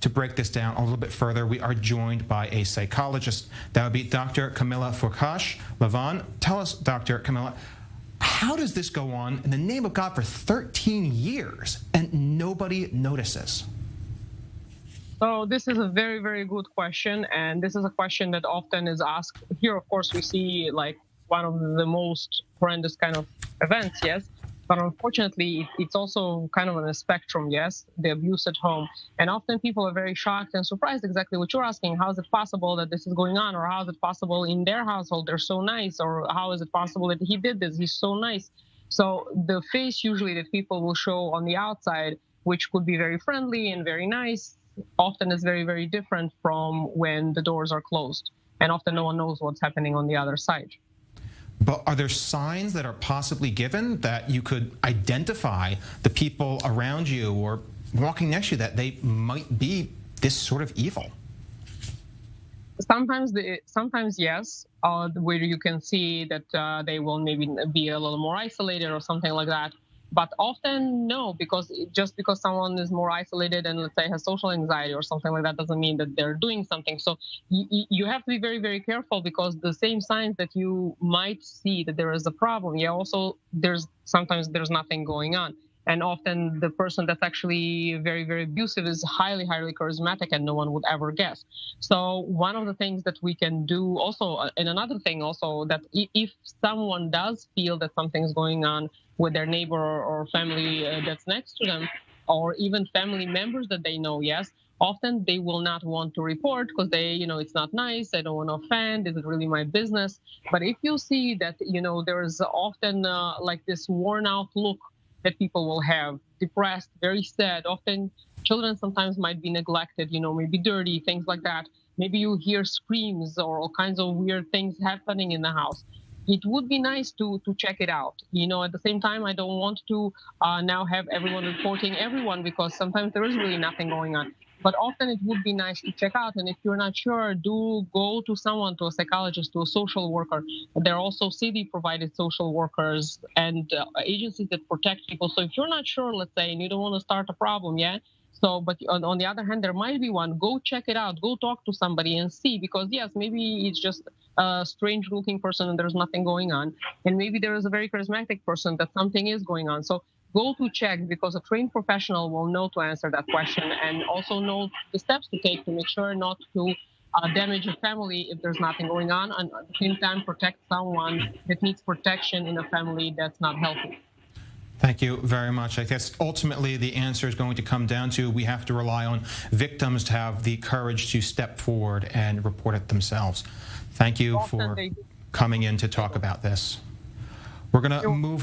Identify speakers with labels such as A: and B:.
A: to break this down a little bit further, we are joined by a psychologist. That would be Dr. Kamila Forkosh Lavan. Tell us, Dr. Kamila, how does this go on in the name of God for 13 years and nobody notices?
B: So this is a very, very good question, and this is a question that often is asked. Here, of course, we see like one of the most horrendous kind of events, yes, but unfortunately, it's also kind of on a spectrum, yes, the abuse at home. And often people are very shocked and surprised exactly what you're asking. How is it possible that this is going on? Or how is it possible in their household? They're so nice. Or how is it possible that he did this? He's so nice. So the face usually that people will show on the outside, which could be very friendly and very nice, often is very, very different from when the doors are closed. And often no one knows what's happening on the other side.
A: But are there signs that are possibly given that you could identify the people around you or walking next to you that they might be this sort of evil?
B: Sometimes yes, where you can see that they will maybe be a little more isolated or something like that. But often no, because just because someone is more isolated and let's say has social anxiety or something like that doesn't mean that they're doing something. So you have to be very, very careful, because the same signs that you might see that there is a problem, also sometimes there's nothing going on. And often the person that's actually very, very abusive is highly, highly charismatic, and no one would ever guess. So one of the things that we can do also, and another thing also, that if someone does feel that something's going on with their neighbor or family that's next to them, or even family members that they know, yes, often they will not want to report because they, it's not nice. I don't want to offend. Is it really my business? But if you see that, there's often like this worn out look that people will have, depressed, very sad. Often children sometimes might be neglected, maybe dirty, things like that. Maybe you hear screams or all kinds of weird things happening in the house. It would be nice to check it out. At the same time, I don't want to now have everyone reporting everyone, because sometimes there is really nothing going on. But often it would be nice to check out. And if you're not sure, do go to someone, to a psychologist, to a social worker. There are also city-provided social workers and agencies that protect people. So if you're not sure, let's say, and you don't want to start a problem, so, but on the other hand, there might be one. Go check it out. Go talk to somebody and see, because yes, maybe it's just a strange looking person and there's nothing going on. And maybe there is a very charismatic person that something is going on. So go to check, because a trained professional will know to answer that question, and also know the steps to take to make sure not to damage a family if there's nothing going on, and at the same time protect someone that needs protection in a family that's not healthy.
A: Thank you very much. I guess ultimately the answer is going to come down to we have to rely on victims to have the courage to step forward and report it themselves. Thank you for coming in to talk about this. We're going to move